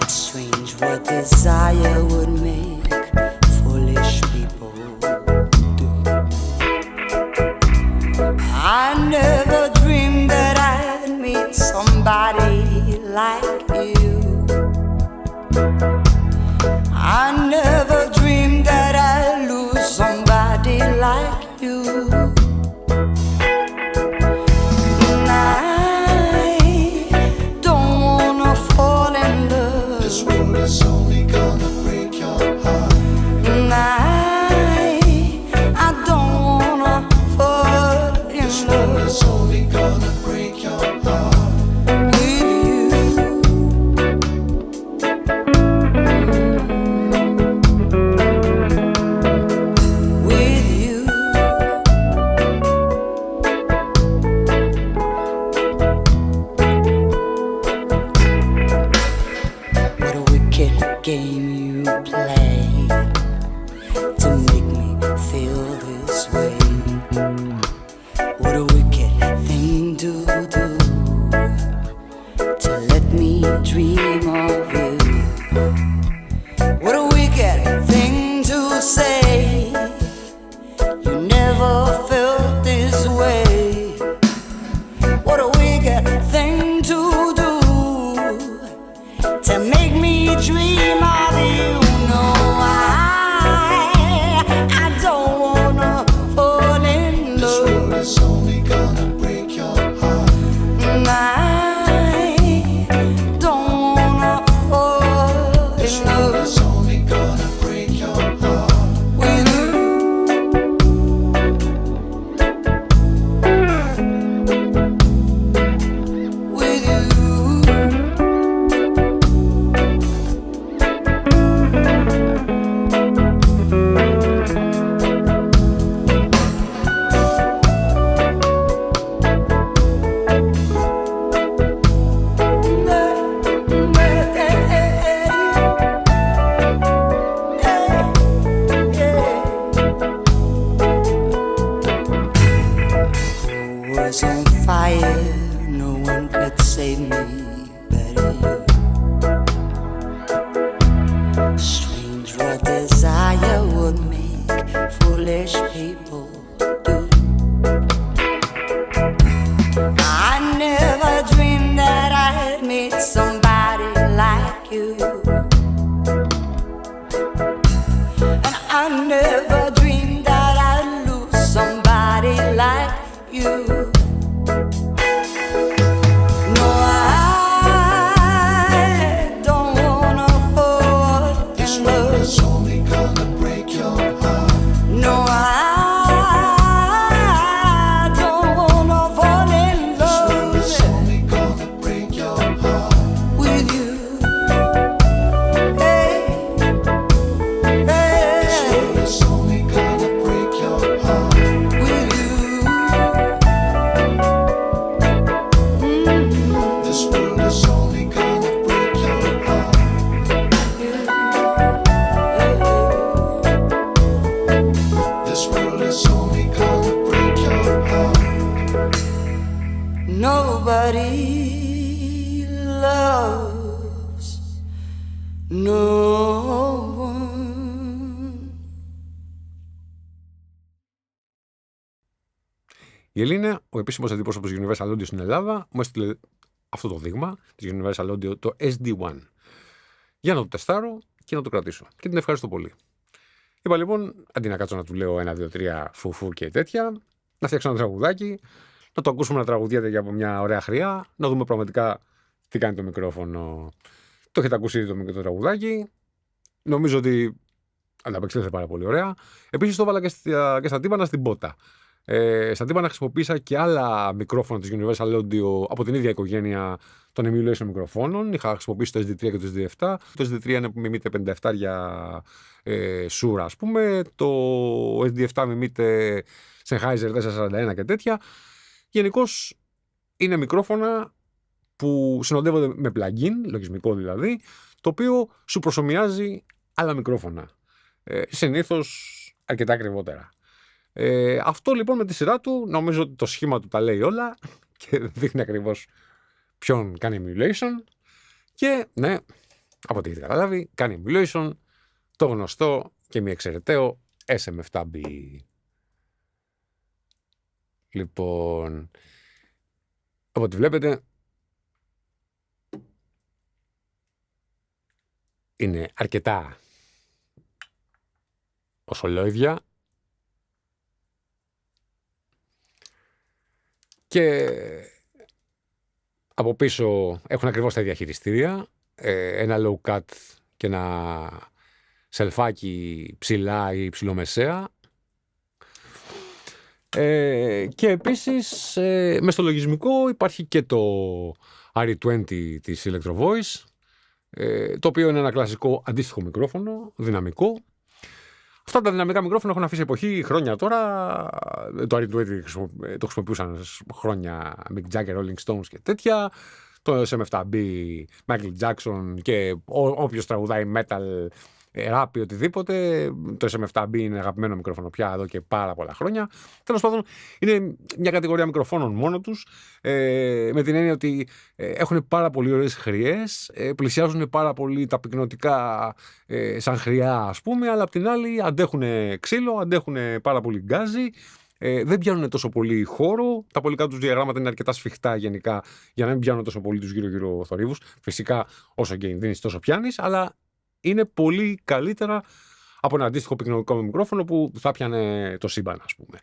It's strange what desire would make foolish people do. I never dreamed that I'd meet somebody like you. I never dreamed that I'd lose somebody like you. And I don't wanna fall in love. This world is only gonna break your heart. And I don't wanna fall in This world love is only gonna break your heart. with you. With you. What a wicked game you play to make me feel this way. What a wicked thing to do, to let me dream of you. What a wicked thing to say, you never felt this way. What a wicked thing to do, to make me dream of you. No, I don't wanna fall in This love. world is only gonna break your heart. And I don't wanna fall This in world love is only gonna break your heart. with you. With you. Was on fire, no one could save me better you. Strange what desire would make foolish people do. I never dreamed that I'd meet somebody like you. And I never dreamed that I'd lose somebody like you. No, I don't wanna fall This in world love. is only gonna break your heart. No, I don't wanna fall in This world is love only gonna break your heart. with you. Hey, This hey, world is only gonna break your heart. with you. This world is only gonna break your heart. This world is only gonna break your heart. Nobody loves no one. Η Ελίνα, ο επίσημος αντιπρόσωπος της Universal Audio στην Ελλάδα, μου έστειλε αυτό το δείγμα της Universal Audio, το SD1. Για να το τεστάρω και να το κρατήσω. Και την ευχαριστώ πολύ. Είπα λοιπόν, αντί να κάτσω να του λέω 1, 2, 3 φουφού και τέτοια, να φτιάξω ένα τραγουδάκι, να το ακούσουμε να τραγουδιέται για μια ωραία χρειά, να δούμε πραγματικά τι κάνει το μικρόφωνο. Το έχετε ακούσει ήδη το τραγουδάκι. Νομίζω ότι ανταπεξέλθεται πάρα πολύ ωραία. Επίσης το έβαλα και στα τύμπανα στην πότα. Στα τύμπανα χρησιμοποίησα και άλλα μικρόφωνα της Universal Audio από την ίδια οικογένεια των emulation μικροφώνων. Είχα χρησιμοποιήσει το SD3 και το SD7. Το SD3 είναι που μιμείται 57 για Shure, ας πούμε. Το SD7 μιμείται Sennheiser 441 και τέτοια. Γενικώς είναι μικρόφωνα που συνοδεύονται με plugin, λογισμικό δηλαδή, το οποίο σου προσομοιάζει άλλα μικρόφωνα. Συνήθως αρκετά ακριβότερα. Αυτό λοιπόν με τη σειρά του, νομίζω ότι το σχήμα του τα λέει όλα και δείχνει ακριβώς ποιον κάνει emulation. Και ναι, από ό,τι έχετε καταλάβει, κάνει emulation το γνωστό και μη εξαιρεταίο SM7B. Λοιπόν, από ό,τι βλέπετε, είναι αρκετά οσολόιδια και από πίσω έχουν ακριβώς τα ίδια χειριστήρια, ένα low cut και ένα σελφάκι ψηλά ή ψηλομεσαία. Και επίσης μες στο λογισμικό υπάρχει και το RE20 της Electro Voice, το οποίο είναι ένα κλασικό αντίστοιχο μικρόφωνο, δυναμικό. Αυτά τα δυναμικά μικρόφωνα έχουν αφήσει εποχή χρόνια τώρα. Το RE20 το χρησιμοποιούσαν χρόνια Mick Jagger, Rolling Stones και τέτοια. Το SM7B, Michael Jackson και όποιος τραγουδάει metal, rap ή οτιδήποτε. Το SM7B είναι αγαπημένο μικρόφωνο πια εδώ και πάρα πολλά χρόνια. Τέλος πάντων, είναι μια κατηγορία μικροφώνων μόνο τους, με την έννοια ότι έχουν πάρα πολύ ωραίες χρειές, πλησιάζουν πάρα πολύ τα πυκνωτικά σαν χρειά, ας πούμε, αλλά απ' την άλλη αντέχουν ξύλο, αντέχουν πάρα πολύ γκάζι. Δεν πιάνουν τόσο πολύ χώρο. Τα πολικά τους διαγράμματα είναι αρκετά σφιχτά γενικά για να μην πιάνουν τόσο πολύ τους γύρω-γύρω θορύβους. Φυσικά, όσο και δίνεις, τόσο πιάνεις, αλλά είναι πολύ καλύτερα από ένα αντίστοιχο πυκνωτικό μικρόφωνο που θα πιάνε το σύμπαν, ας πούμε.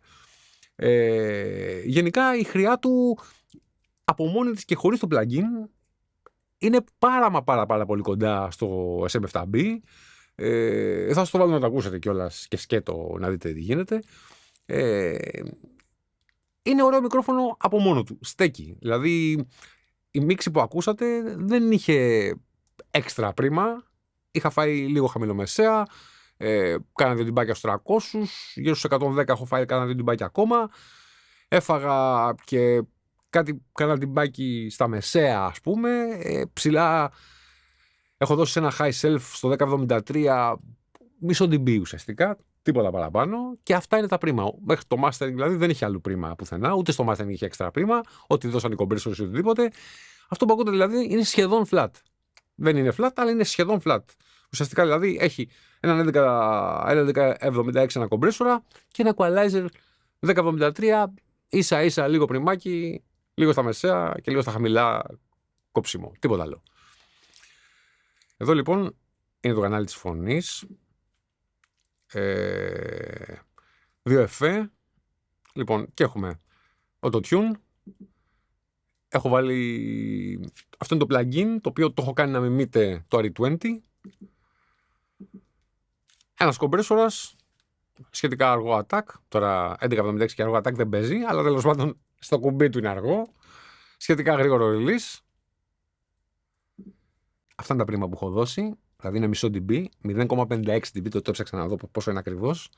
Γενικά η χρειά του από μόνη της και χωρίς το plugin είναι πάρα πολύ κοντά στο SM7B. Θα σας το βάλω να το ακούσετε κιόλας και σκέτο να δείτε τι γίνεται. Είναι ωραίο μικρόφωνο από μόνο του, στέκει. Δηλαδή η μίξη που ακούσατε δεν είχε έξτρα πρίμα. Είχα φάει λίγο χαμηλομεσαία, κάνα 2 τυμπάκια στους 300, γύρω στους 110 έχω φάει κάνα 2 τυμπάκια ακόμα. Έφαγα και κάνα τυμπάκι στα μεσαία, ας πούμε. Ψηλά έχω δώσει σε ένα high self στο 1073 μισό dB ουσιαστικά, τίποτα παραπάνω. Και αυτά είναι τα πρίμα. Μέχρι το mastering δηλαδή δεν είχε άλλο πρίμα πουθενά, ούτε στο mastering είχε έξτρα πρίμα, ό,τι δώσαν οι compressors ή οτιδήποτε. Αυτό που ακούτε δηλαδή είναι σχεδόν flat. Δεν είναι flat, αλλά είναι σχεδόν flat. Ουσιαστικά δηλαδή έχει έναν 1176 ένα κομπρέσορα και ένα equalizer 1073 ίσα-ίσα, λίγο πριμάκι, λίγο στα μεσαία και λίγο στα χαμηλά κόψιμο. Τίποτα άλλο. Εδώ λοιπόν είναι το κανάλι της φωνής. 2 εφέ. Λοιπόν, και έχουμε Auto-Tune. Έχω βάλει... Αυτό είναι το plugin, το οποίο το έχω κάνει να μιμείται το RE20. Ένας κομπρέσορας, σχετικά αργό attack. Τώρα 1176 και αργό attack δεν παίζει, αλλά τέλος πάντων στο κουμπί του είναι αργό. Σχετικά γρήγορο release. Αυτά είναι τα πρίμα που έχω δώσει. Δηλαδή είναι μισό dB, 0,56 dB, το έψαξα να δω πόσο είναι ακριβώς.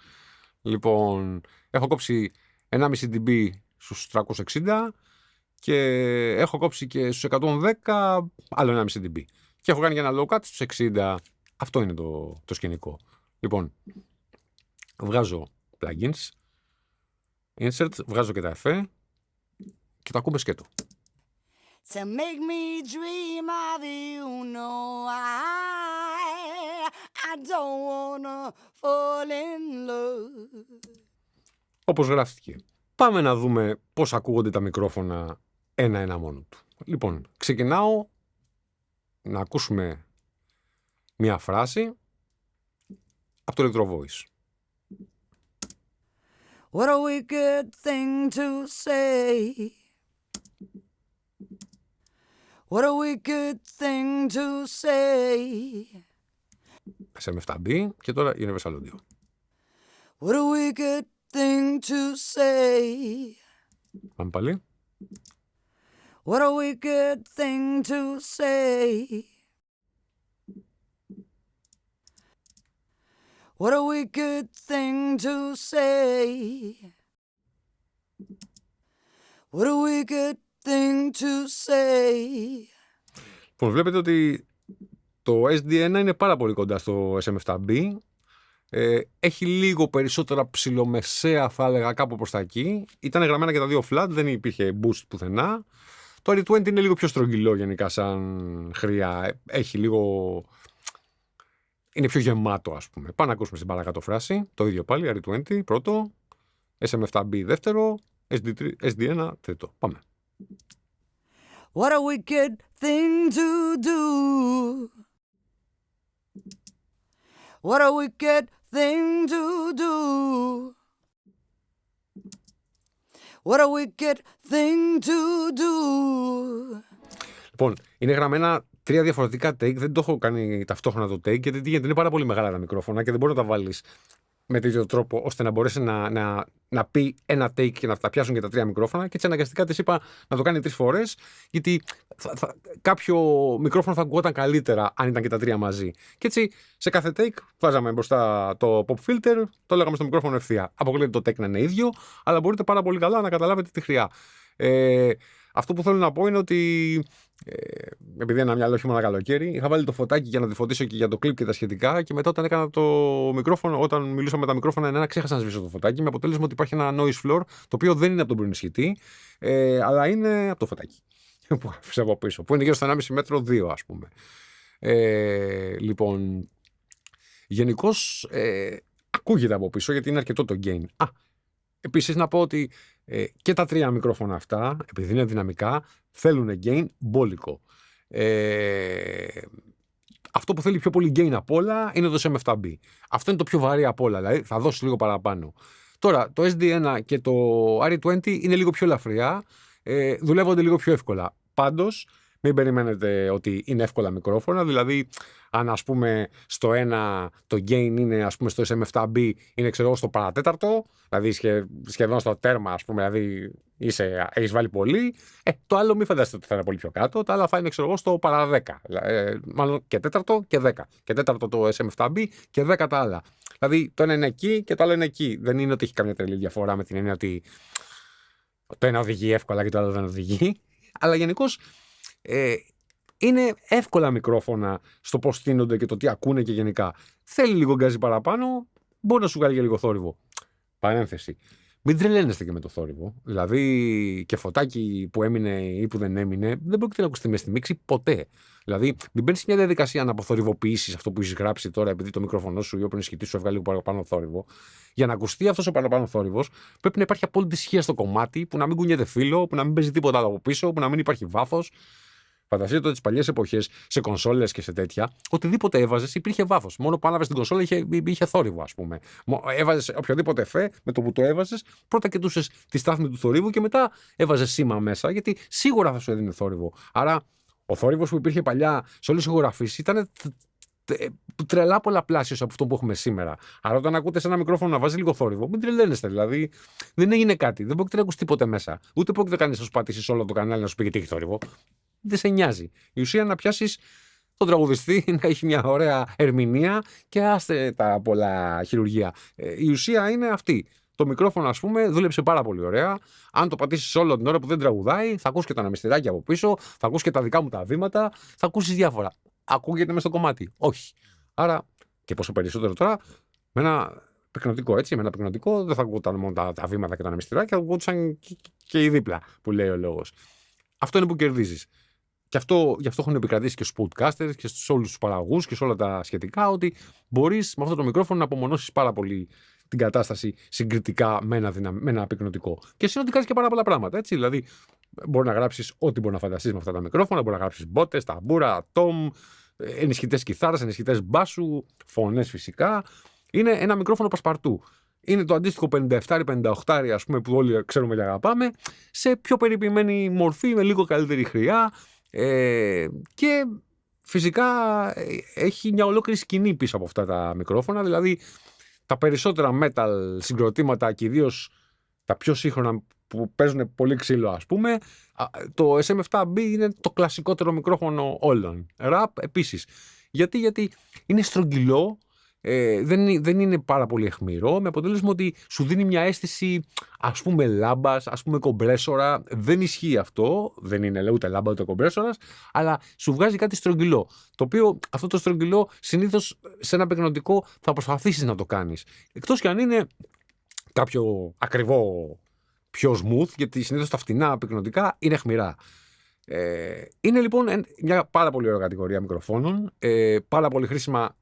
Λοιπόν, έχω κόψει 1,5 dB στους 360 και έχω κόψει και στους 110 άλλο 1,5 dB. Και έχω κάνει και ένα low cut στους 60. Αυτό είναι το σκηνικό. Λοιπόν, βγάζω plugins, insert, βγάζω και τα εφέ και το ακούμε σκέτο. To make me dream of you, no, I don't wanna fall in love. Όπως γράφτηκε. Πάμε να δούμε πώς ακούγονται τα μικρόφωνα ένα-ένα μόνο του. Λοιπόν, ξεκινάω να ακούσουμε μία φράση από το Electro Voice. What a wicked thing to say. What a wicked thing to say. SM7B και τώρα Universal Audio. What a wicked thing to say. Πάμε πάλι. What a wicked thing to say. What a wicked thing to say. What a wicked thing to say. Λοιπόν, βλέπετε ότι το SD1 είναι πάρα πολύ κοντά στο SM7B. Έχει λίγο περισσότερα ψηλομεσαία, θα έλεγα, κάπου προς τα εκεί. Ήταν γραμμένα και τα δύο flat, δεν υπήρχε boost πουθενά. Το R20 είναι λίγο πιο στρογγυλό γενικά σαν χρειά. Έχει λίγο. Είναι πιο γεμάτο, ας πούμε. Πάμε να ακούσουμε στην παρακάτω φράση. Το ίδιο πάλι, R20 πρώτο, SM7B δεύτερο, SD1 τρίτο. Πάμε. What a wicked thing to do. What a wicked thing to do. What a wicked thing to do. Λοιπόν, είναι γραμμένα 3 διαφορετικά take. Δεν το έχω κάνει ταυτόχρονα το take, γιατί είναι πάρα πολύ μεγάλα τα μικρόφωνα και δεν μπορεί να τα βάλεις με τέτοιο τρόπο ώστε να μπορέσει να πει ένα take και να τα πιάσουν και τα 3 μικρόφωνα. Και έτσι αναγκαστικά της είπα να το κάνει 3 φορές, γιατί κάποιο μικρόφωνο θα ακουγόταν καλύτερα αν ήταν και τα 3 μαζί. Και έτσι σε κάθε take βάζαμε μπροστά το pop filter, το λέγαμε στο μικρόφωνο ευθεία. Αποκλείεται το take να είναι ίδιο, αλλά μπορείτε πάρα πολύ καλά να καταλάβετε τη χρειά. Αυτό που θέλω να πω είναι ότι επειδή ένα μυαλό χειμώνα καλοκαίρι, είχα βάλει το φωτάκι για να τη φωτίσω και για το κλιπ και τα σχετικά. Και μετά, όταν έκανα το μικρόφωνο, όταν μιλούσα με τα μικρόφωνα ένα, ξέχασα να σβήσω το φωτάκι. Με αποτέλεσμα ότι υπάρχει ένα noise floor, το οποίο δεν είναι από τον προνισχυτή, αλλά είναι από το φωτάκι που άφησα από πίσω, που είναι γύρω στο 1,5 μέτρο 2, ας πούμε. Λοιπόν, γενικώς ακούγεται από πίσω γιατί είναι αρκετό το gain. Επίσης να πω ότι και τα 3 μικρόφωνα αυτά, επειδή είναι δυναμικά, θέλουν gain μπόλικο. Αυτό που θέλει πιο πολύ gain απ' όλα είναι το SM7B. Αυτό είναι το πιο βαρύ απ' όλα, δηλαδή θα δώσει λίγο παραπάνω. Τώρα, το SD1 και το R20 είναι λίγο πιο ελαφριά, δουλεύονται λίγο πιο εύκολα. Πάντως, μην περιμένετε ότι είναι εύκολα μικρόφωνα, δηλαδή αν ας πούμε στο ένα το gain είναι ας πούμε στο SM7B είναι ξέρω στο παρατέταρτο, δηλαδή σχεδόν στο τέρμα ας πούμε, δηλαδή έχεις βάλει πολύ, το άλλο μην φανταστείτε ότι θα είναι πολύ πιο κάτω, τα άλλα θα είναι ξέρω στο παρα 10, μάλλον και τέταρτο και 10, και τέταρτο το SM7B και 10 τα άλλα. Δηλαδή το ένα είναι εκεί και το άλλο είναι εκεί, δεν είναι ότι έχει καμιά τρελή διαφορά με την έννοια ότι το ένα οδηγεί εύκολα και το άλλο δεν οδηγεί, αλλά γενικώς είναι εύκολα μικρόφωνα στο πώς στείνονται και το τι ακούνε και γενικά. Θέλει λίγο γκάζι παραπάνω, μπορεί να σου βγάλει και λίγο θόρυβο. Παρένθεση. Μην τρελαίνεστε και με το θόρυβο. Δηλαδή, και φωτάκι που έμεινε ή που δεν έμεινε, δεν πρόκειται να ακουστεί μες στη μίξη ποτέ. Δηλαδή, μην μπαίνεις σε μια διαδικασία να αποθορυβοποιήσεις αυτό που έχεις γράψει τώρα, επειδή το μικρόφωνο σου ή ο προνισχυτής σου έβγαλε λίγο παραπάνω θόρυβο. Για να ακουστεί αυτός ο παραπάνω θόρυβος, πρέπει να υπάρχει απόλυτη ισχύα στο κομμάτι, που να μην κουνιέται φύλλο, που να μην παίζει τίποτα άλλο από πίσω, που να μην υπάρχει βάθος. Φανταστείτε ότι τις παλιές εποχές σε κονσόλες και σε τέτοια, οτιδήποτε έβαζες υπήρχε βάθος. Μόνο που άναβες την κονσόλα είχε θόρυβο, ας πούμε. Έβαζες οποιοδήποτε εφέ, με το που το έβαζες, πρώτα κοιτούσες τη στάθμη του θορύβου και μετά έβαζες σήμα μέσα, γιατί σίγουρα θα σου έδινε θόρυβο. Άρα, ο θόρυβος που υπήρχε παλιά σε όλες τις ηχογραφήσεις ήταν τρελά πολλαπλάσιος από αυτό που έχουμε σήμερα. Άρα, όταν ακούτε σε ένα μικρόφωνο να βάζει λίγο θόρυβο, μην τρελαίνεστε. Δηλαδή, δεν έγινε κάτι. Δεν πρόκειται να ακούσει τίποτε μέσα. Ούτε πρόκειται κανείς να σου πατήσει όλο το κανάλι να σου πει γιατί έχει θόρυβο. Δεν σε νοιάζει. Η ουσία είναι να πιάσεις τον τραγουδιστή, να έχει μια ωραία ερμηνεία και άστε τα πολλά χειρουργία. Η ουσία είναι αυτή. Το μικρόφωνο, ας πούμε, δούλεψε πάρα πολύ ωραία. Αν το πατήσεις όλο την ώρα που δεν τραγουδάει, θα ακούσεις και τα αναμυστηράκια από πίσω, θα ακούσεις και τα δικά μου τα βήματα, θα ακούσεις διάφορα. Ακούγεται μες στο κομμάτι. Όχι. Άρα, και πόσο περισσότερο τώρα, με ένα πυκνοτικό έτσι, με ένα πυκνοτικό δεν θα ακούγονταν μόνο τα βήματα και τα αναμυστηράκια, θα ακούγονταν και η δίπλα που λέει ο λόγος. Αυτό είναι που κερδίζεις. Και γι' αυτό έχουν επικρατήσει και στους podcasters και σε όλους τους παραγωγούς και σε όλα τα σχετικά, ότι μπορείς με αυτό το μικρόφωνο να απομονώσεις πάρα πολύ την κατάσταση συγκριτικά με ένα πυκνοτικό. Και συνολικά κάνεις και πάρα πολλά πράγματα. Έτσι. Δηλαδή, μπορεί να γράψεις ό,τι μπορεί να φανταστείς με αυτά τα μικρόφωνα, μπορεί να γράψεις μπότες, ταμπούρα, tom, ενισχυτές κιθάρας, ενισχυτές μπάσου, φωνές φυσικά. Είναι ένα μικρόφωνο πασπαρτού. Είναι το αντίστοιχο 57-58, ας πούμε, που όλοι ξέρουμε και αγαπάμε, σε πιο περιποιημένη μορφή, με λίγο καλύτερη χρειά. Και φυσικά έχει μια ολόκληρη σκηνή πίσω από αυτά τα μικρόφωνα, δηλαδή τα περισσότερα metal συγκροτήματα και ιδίως τα πιο σύγχρονα που παίζουν πολύ ξύλο, ας πούμε, το SM7B είναι το κλασικότερο μικρόφωνο όλων. Rap επίσης. Γιατί είναι στρογγυλό, δεν είναι πάρα πολύ αιχμηρό, με αποτέλεσμα ότι σου δίνει μια αίσθηση, ας πούμε, λάμπας, ας πούμε, κομπρέσορα. Δεν ισχύει αυτό, δεν είναι ούτε λάμπα ούτε κομπρέσορας, αλλά σου βγάζει κάτι στρογγυλό. Το οποίο αυτό το στρογγυλό συνήθως σε ένα πυκνοτικό θα προσπαθήσεις να το κάνεις. Εκτός κι αν είναι κάποιο ακριβό πιο smooth, γιατί συνήθως τα φτηνά πυκνοτικά είναι αιχμηρά. Είναι λοιπόν μια πάρα πολύ ωραία κατηγορία μικροφώνων, πάρα πολύ χρήσιμα.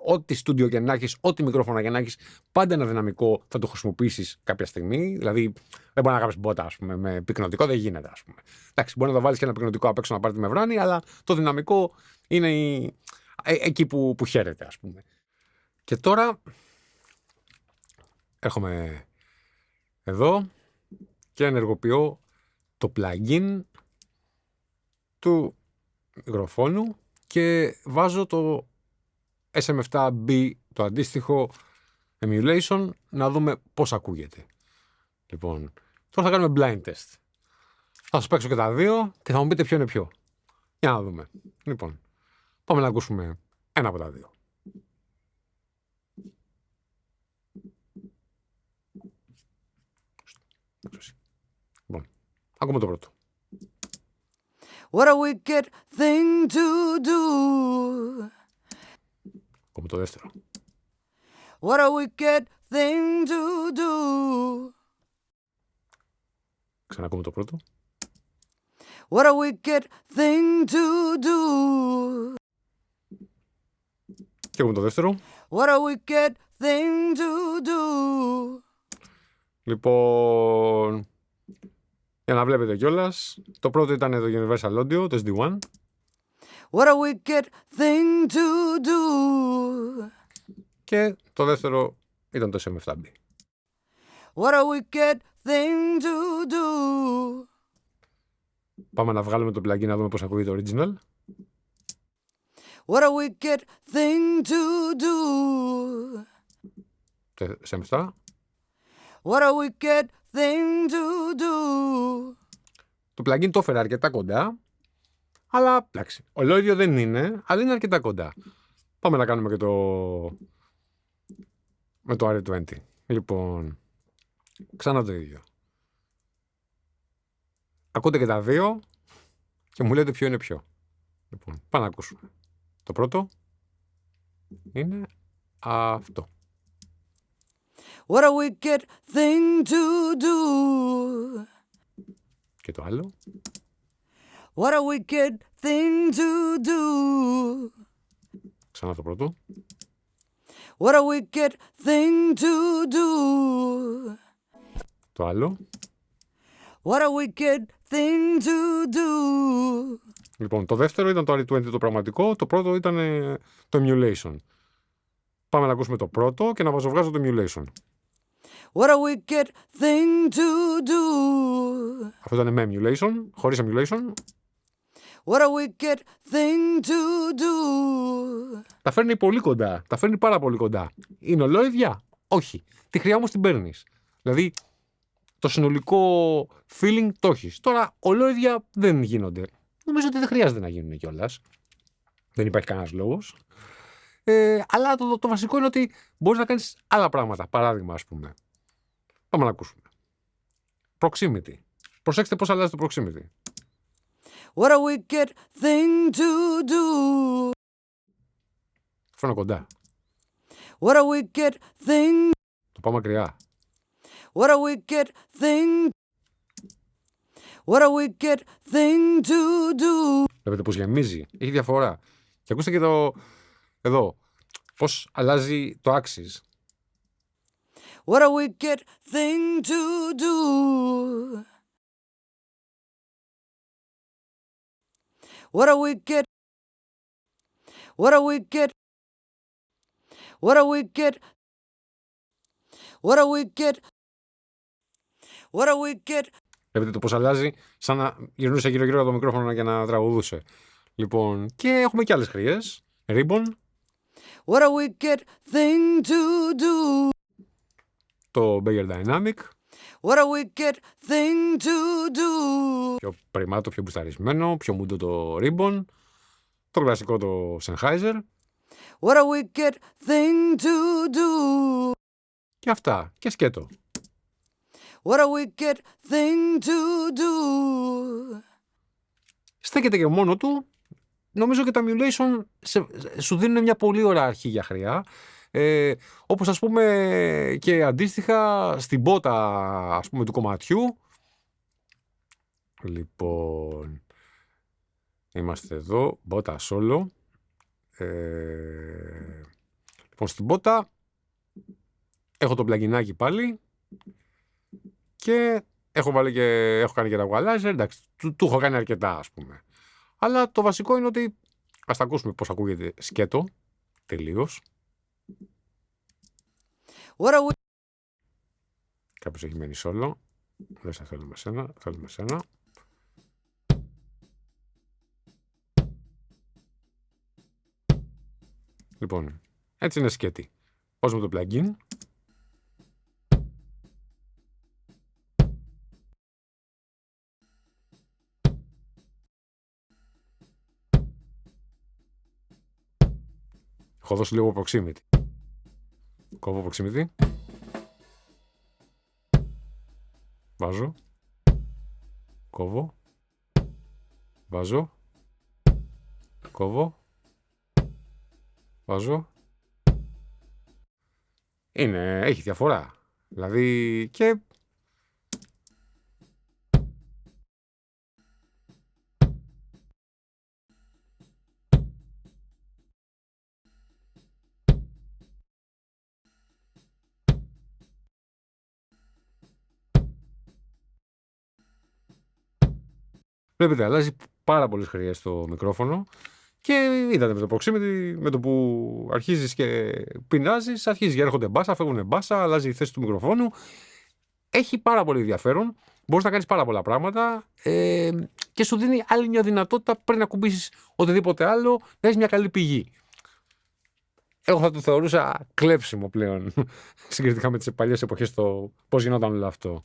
Ό,τι στούντιο και να έχεις, ό,τι μικρόφωνα και να έχεις, πάντα ένα δυναμικό θα το χρησιμοποιήσεις κάποια στιγμή. Δηλαδή, δεν μπορεί να γράψεις μπότα, ας πούμε, με πυκνοτικό, δεν γίνεται, ας πούμε. Εντάξει, μπορεί να το βάλεις και ένα πυκνοτικό απ' έξω να πάρει τη μεμβράνη, αλλά το δυναμικό είναι εκεί που χαίρεται, ας πούμε. Και τώρα έρχομαι εδώ και ενεργοποιώ το plugin του μικροφόνου και βάζω το SM7B, το αντίστοιχο emulation, να δούμε πώς ακούγεται. Λοιπόν, τώρα θα κάνουμε blind test. Θα σας παίξω και τα δύο και θα μου πείτε ποιο είναι ποιο. Για να δούμε. Λοιπόν, πάμε να ακούσουμε ένα από τα δύο. Λοιπόν, ακούμε το πρώτο. What a wicked thing to do. Ακούμε το δεύτερο. What a wicked thing to do. Ξανακούμε το πρώτο. What a wicked thing to do. Και ακούμε το δεύτερο. What a wicked thing to do. Λοιπόν, για να βλέπετε κιόλας, το πρώτο ήταν το Universal Audio, το SD1. What a wicked thing to do. Και το δεύτερο ήταν το SM7B. What a wicked thing to do. Πάμε να βγάλουμε το plugin να δούμε πώς ακούγεται το original. What a wicked thing to do. Το SM7. What a wicked thing to do. Το plugin το έφερε αρκετά κοντά, αλλά εντάξει, ολόιδιο δεν είναι, αλλά είναι αρκετά κοντά. Πάμε να κάνουμε και με το R20. Λοιπόν, ξανά το ίδιο. Ακούτε και τα δύο και μου λέτε ποιο είναι ποιο. Λοιπόν, πάμε να ακούσουμε. Το πρώτο είναι αυτό. What a wicked thing to do. Και το άλλο. What a wicked thing to do. Ξανά το πρώτο. What a wicked thing to do. Το άλλο. What a wicked thing to do. Λοιπόν, το δεύτερο ήταν το R20 το πραγματικό, το πρώτο ήταν το emulation. Πάμε να ακούσουμε το πρώτο και να βάζω το emulation. What a wicked thing to do. Αυτό ήταν με emulation, χωρίς emulation. What a wicked thing to do. Τα φέρνει πολύ κοντά, τα φέρνει πάρα πολύ κοντά. Είναι ολόιδια? Όχι. Τη χρειά όμως την παίρνεις. Δηλαδή, το συνολικό feeling το έχεις. Τώρα, ολόιδια δεν γίνονται. Νομίζω ότι δεν χρειάζεται να γίνουν κιόλας. Δεν υπάρχει κανένας λόγος. Αλλά το βασικό είναι ότι μπορείς να κάνεις άλλα πράγματα. Παράδειγμα, ας πούμε. Πάμε να ακούσουμε. Proximity. Προσέξτε πώς αλλάζει το proximity. What a wicked thing to do. Φέρνω κοντά. What a wicked thing. Το πάω μακριά. What a wicked thing. What a wicked thing to do. Βλέπετε πώς γεμίζει. Έχει διαφορά. Και ακούστε και εδώ. Πώς αλλάζει το axis. What a wicked thing to do. What a wicked. What a wicked. What a wicked. What a wicked. What a wicked. Βλέπετε το πώς αλλάζει, σαν να γυρνούσε γύρω-γύρω το μικρόφωνο για να τραγουδούσε. Λοιπόν, και έχουμε και άλλες χρειές. Ribbon. What a wicked thing to do. Το Beyer Dynamic. What a wicked thing to do. Πιο πριμάτο, πιο μπουσταρισμένο, πιο μούντο το Ribbon. Το κλασικό το Sennheiser. What a wicked thing to do. Και αυτά. Και σκέτο. What a wicked thing to do. Στέκεται και μόνο του. Νομίζω και τα emulation σου δίνουν μια πολύ ωραία αρχή για χρειά. Όπως ας πούμε και αντίστοιχα στην πότα ας πούμε του κομματιού. Λοιπόν, Είμαστε εδώ, μπότα solo. Λοιπόν, στην μπότα έχω το πλαγινάκι πάλι και έχω κάνει και τα equalizer. Εντάξει, του έχω κάνει αρκετά, ας πούμε. Αλλά το βασικό είναι ότι ας τα ακούσουμε πώς ακούγεται σκέτο, τελείως. What a Κάποιος έχει μένει solo. Δεν σε θέλουμε σένα, θέλουμε σένα. Λοιπόν, έτσι είναι σκέτη. Βάζουμε το plugin. Έχω δώσει λίγο proximity. Κόβω proximity. Βάζω. Κόβω. Βάζω. Κόβω. Βάζω. Έχει διαφορά. Δηλαδή και... Βλέπετε, αλλάζει πάρα πολλές χρειές στο μικρόφωνο και είδατε με το proximity, με το που αρχίζεις και πεινάζεις, αρχίζεις και έρχονται μπάσα, φεύγουν μπάσα, αλλάζει η θέση του μικροφόνου. Έχει πάρα πολύ ενδιαφέρον, μπορείς να κάνεις πάρα πολλά πράγματα και σου δίνει άλλη μια δυνατότητα πριν να κουμπίσεις οτιδήποτε άλλο, να έχεις μια καλή πηγή. Εγώ θα το θεωρούσα κλέψιμο πλέον, συγκριτικά με τις παλιές εποχές, το πώς γινόταν όλο αυτό.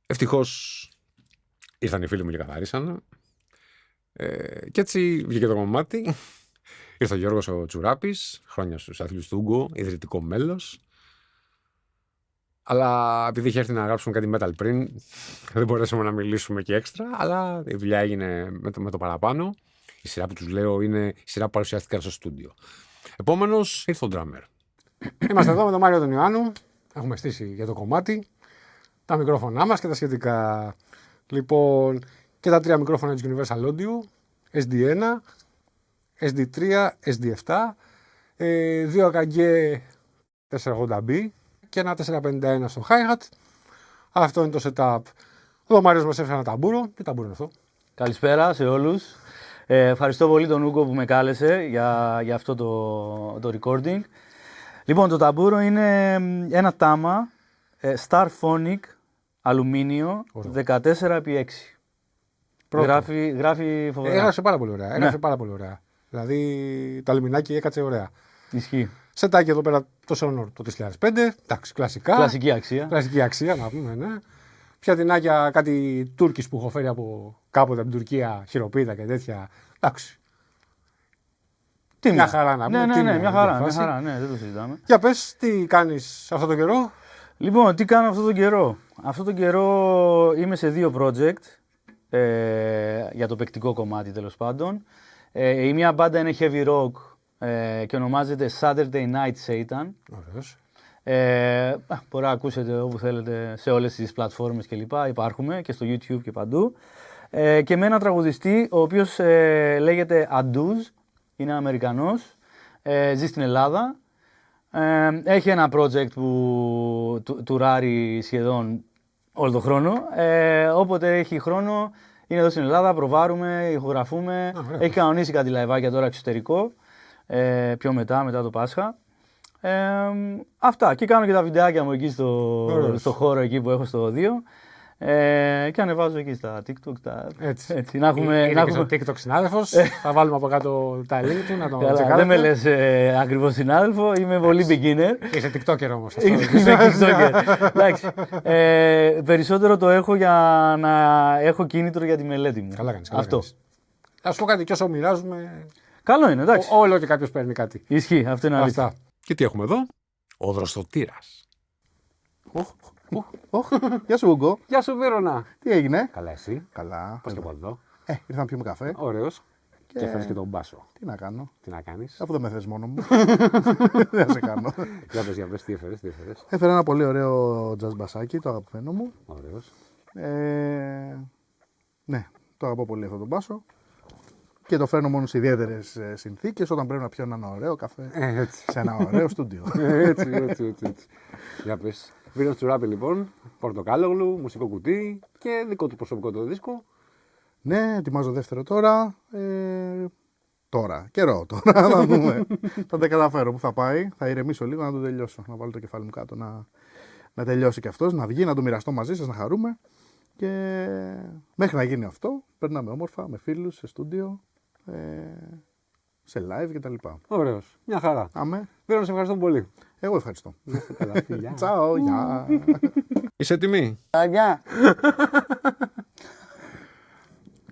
Ευτυχώς ήρθαν οι φίλοι μου και καθαρίσαν. Και έτσι βγήκε το κομμάτι. Ήρθε ο Γιώργος ο Τσουράπης, χρόνια στους αθλητές του Ούγκο, ιδρυτικό μέλος. Αλλά επειδή είχε έρθει να γράψουμε κάτι metal πριν, δεν μπορέσαμε να μιλήσουμε και έξτρα. Αλλά η δουλειά έγινε με το παραπάνω. Η σειρά που τους λέω είναι η σειρά που παρουσιάστηκαν στο στούντιο. Επόμενος ήρθε ο drummer. Είμαστε εδώ με τον Μάριο τον Ιωάννου. Έχουμε στήσει για το κομμάτι τα μικρόφωνά μας και τα σχετικά. Λοιπόν, και τα 3 μικρόφωνα της Universal Audio, SD1, SD3, SD7, 2 AKG 480B και ένα 451 στο hi-hat. Αυτό είναι το setup. Εδώ ο Μάριος μας έφερε ένα ταμπούρο. Τι ταμπούρο είναι αυτό? Καλησπέρα σε όλους. Ευχαριστώ πολύ τον Ούγκο που με κάλεσε για αυτό το recording. Λοιπόν, το ταμπούρο είναι ένα τάμα Starphonic αλουμίνιο 14x6. Γράφει φοβερά. Έγραψε πάρα πολύ ωραία. Έγραψε πάρα πολύ ωραία. Δηλαδή τα λιμινάκι έκατσε ωραία. Ισχύει. Σετάκι εδώ πέρα το Sonor το 2005. Εντάξει, κλασικά. Κλασική αξία. Κλασική αξία, να πούμε, ναι. Πιατινάκια, κάτι Τούρκης που έχω φέρει από κάποτε από την Τουρκία, χειροποίητα και τέτοια. Εντάξει. Μια χαρά να πούμε. Ναι, μια χαρά, ναι, δεν το συζητάμε. Για πες, τι κάνεις αυτόν τον καιρό? Λοιπόν, τι κάνω αυτόν τον καιρό? Αυτόν τον καιρό είμαι σε 2 project για το παικτικό κομμάτι, τέλος πάντων. Η μία μπάντα είναι heavy rock και ονομάζεται Saturday Night Satan. Ωραίος. Μπορεί να ακούσετε όπου θέλετε σε όλες τις πλατφόρμες κλπ. Υπάρχουμε και στο YouTube και παντού. Και με έναν τραγουδιστή ο οποίος λέγεται Aduz, είναι Αμερικανός, ζει στην Ελλάδα. Έχει ένα project που τουράρει σχεδόν όλο τον χρόνο. Όποτε έχει χρόνο είναι εδώ στην Ελλάδα, προβάρουμε, ηχογραφούμε. Έχει κανονίσει κάτι λαϊβάκια τώρα εξωτερικό, πιο μετά το Πάσχα. Αυτά. Και κάνω και τα βιντεάκια μου εκεί στο χώρο εκεί που έχω στο 2. Και ανεβάζω εκεί στα TikTok. Έτσι. Να έχουμε στο TikTok συνάδελφος. Θα βάλουμε από κάτω τα link του να τον τσεκάρετε. Δεν με λες ακριβώς συνάδελφο, είμαι πολύ beginner. Είσαι TikToker όμως. Είμαι TikToker. Εντάξει. Περισσότερο το έχω για να έχω κίνητρο για τη μελέτη μου. Καλά κάνεις. Αυτό. Θα σου πω κάτι, και όσο μοιράζουμε. Καλό είναι, εντάξει. Όλο και κάποιος παίρνει κάτι. Ισχύει, αυτό είναι αλήθεια. Αυτά. Και τι έχουμε εδώ? Ο δροστοτήρας. Γεια σου, Ούγκο. Γεια σου, Βίρονα. Τι έγινε? Καλά, εσύ? Καλά. Πώς και από εδώ? Ήρθα να πιούμε καφέ. Ωραίος. Και έφερες και τον μπάσο. Τι να κάνω, Τι να κάνεις? αφού δεν με θες μόνο μου. Δεν θα σε κάνω. Για πες, τι έφερες? Έφερα ένα πολύ ωραίο jazz μπασάκι, το αγαπημένο μου. Ωραίος. Ναι, Το αγαπώ πολύ αυτόν τον μπάσο. Και το φέρνω μόνο σε ιδιαίτερες συνθήκες, όταν πρέπει να πιω έναν ωραίο καφέ Έτσι. σε ένα ωραίο στούντιο. έτσι. Για πες. Βίρος Τσουράπη λοιπόν, Πορτοκάλογλου, μουσικό κουτί και δικό του προσωπικό το δίσκο. Ναι, ετοιμάζω δεύτερο τώρα. Τώρα, καιρό τώρα, θα δούμε. Θα τα καταφέρω που θα πάει. Θα ηρεμήσω λίγο να το τελειώσω. Να βάλω το κεφάλι μου κάτω να τελειώσει και αυτός, να βγει, να το μοιραστώ μαζί σας, να χαρούμε. Και μέχρι να γίνει αυτό, περνάμε όμορφα με φίλους, σε στούντιο, σε live κτλ. Ωραίος. Μια χαρά. Αμέ. Βίρο, σε ευχαριστώ πολύ. Εγώ ευχαριστώ. Καλά, φιλιά. Τσάω, γεια. Είσαι έτοιμη? Γεια.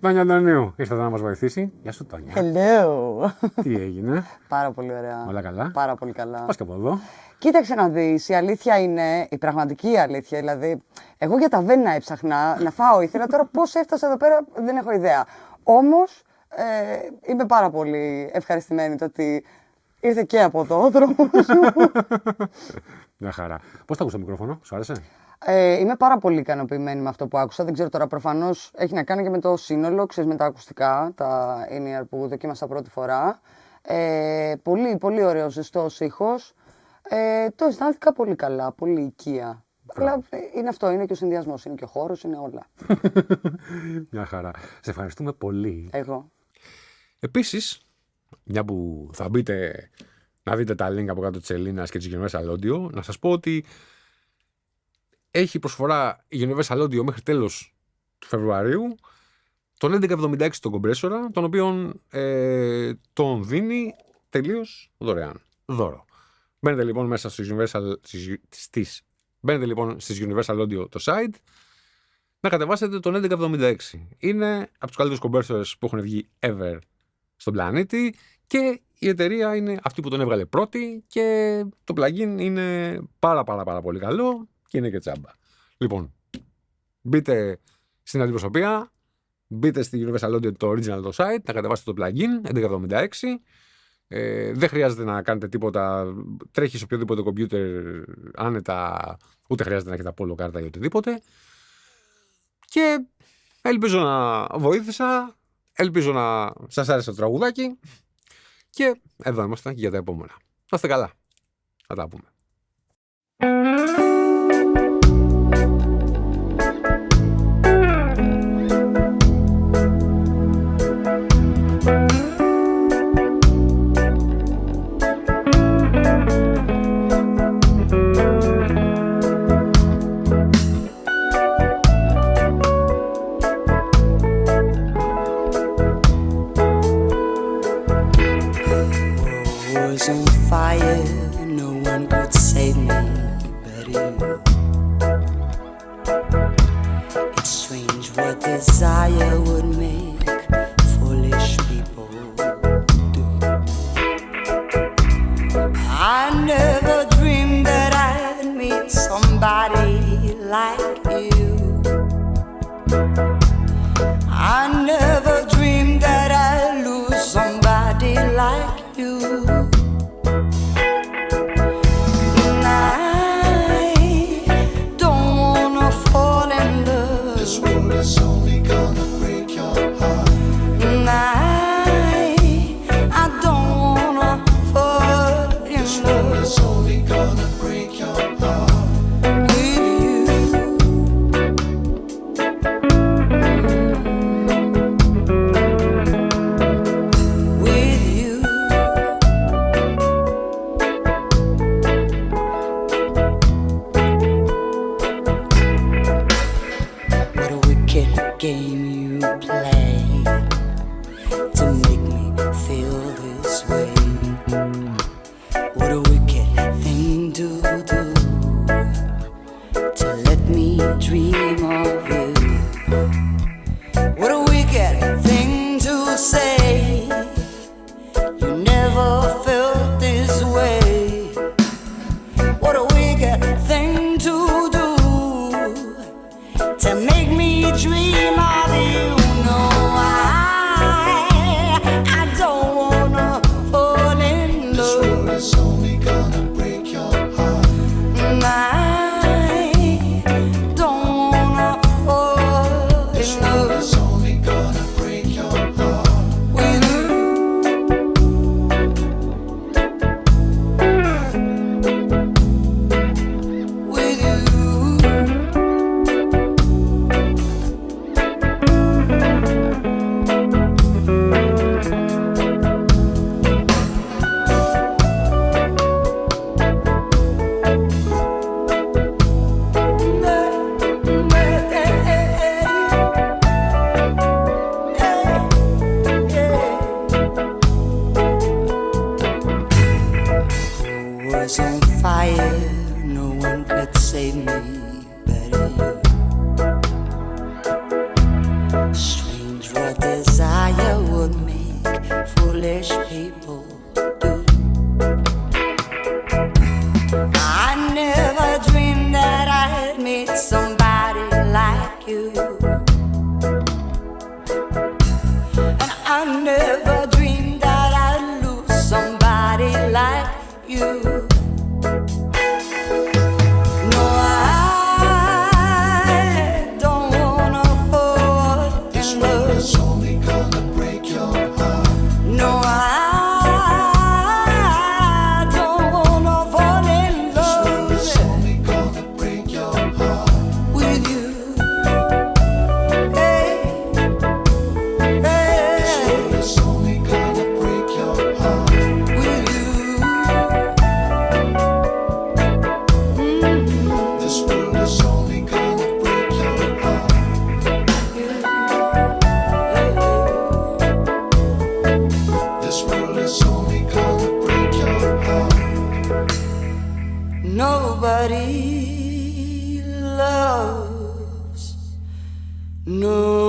Τάνια Αντωνίου, ήρθε εδώ να μας βοηθήσει. Γεια σου, Τάνια. Hello. Τι έγινε? Πάρα πολύ ωραία. Όλα καλά? Πάρα πολύ καλά. Πας και από εδώ. Κοίταξε να δεις, η αλήθεια είναι, η πραγματική αλήθεια, δηλαδή, εγώ για τα βένα έψαχνα να φάω, ήθελα τώρα πώς έφτασα εδώ πέρα, δεν έχω ιδέα. Όμως, είμαι πάρα πολύ ευχαριστημένη το ότι ήρθε και από εδώ ο δρόμος. Μια χαρά. Πώς θα ακούς το μικρόφωνο, σου άρεσε? Είμαι πάρα πολύ ικανοποιημένη με αυτό που άκουσα. Δεν ξέρω τώρα, προφανώς έχει να κάνει και με το σύνολο, ξέρεις, με τα ακουστικά, τα in-ear που δοκίμασα πρώτη φορά. Πολύ, πολύ ωραίος, ζεστός ήχος. Το αισθάνθηκα πολύ καλά, πολύ οικία. Αλλά είναι αυτό, είναι και ο συνδυασμός, είναι και ο χώρος, είναι όλα. Μια χαρά. Σε ευχαριστούμε πολύ. Εγώ. Επίσης, μια που θα μπείτε να δείτε τα link από κάτω της Ελλήνας και της Universal Audio, να σας πω ότι έχει προσφορά η Universal Audio μέχρι τέλος του Φεβρουαρίου τον 1176 τον κομπρέσορα, τον οποίον τον δίνει τελείως δωρεάν. Δώρο. Μπαίνετε λοιπόν μέσα μπαίνετε λοιπόν στις Universal Audio το site να κατεβάσετε τον 1176. Είναι από τους καλύτερους κομπρέσορες που έχουν βγει ever στον πλανήτη και η εταιρεία είναι αυτή που τον έβγαλε πρώτη και το plugin είναι πάρα πολύ καλό και είναι και τσάμπα. Λοιπόν, μπείτε στην αντιπροσωπεία, μπείτε στη Universal Audio το original το site, να κατεβάσετε το plugin 1176. Δεν χρειάζεται να κάνετε τίποτα, τρέχει σε οποιοδήποτε κομπιούτερ άνετα, ούτε χρειάζεται να έχετε Apollo κάρτα ή οτιδήποτε. Και ελπίζω να βοήθησα, ελπίζω να σας άρεσε το τραγουδάκι και εδώ είμαστε και για τα επόμενα. Να είστε καλά. Θα τα πούμε. Was on fire, no one could save me but you. It's strange what desire would make foolish people do. I never dreamed that I'd meet somebody like you. I never dreamed that I'd lose somebody like you. This world is only gonna break your heart. I don't wanna fall in This world love is only gonna break your heart. with you. With you. What a wicked game you play to make me feel this way. What a wicked thing to do to let me dream of you. What a wicked thing to say. You never felt this way. What a wicked thing to do to make me dream of you. No, I foolish people do. I never dreamed that I'd meet somebody like you. And I never dreamed that I'd lose somebody like you. No, I don't wanna fall This in world love. is only gonna break your heart. No, I don't wanna fall in This world love is only gonna break your heart. with you. Hey, This hey, world is only gonna break your heart. with you. This world is only gonna break your heart. This world is only gonna break your heart. Nobody loves no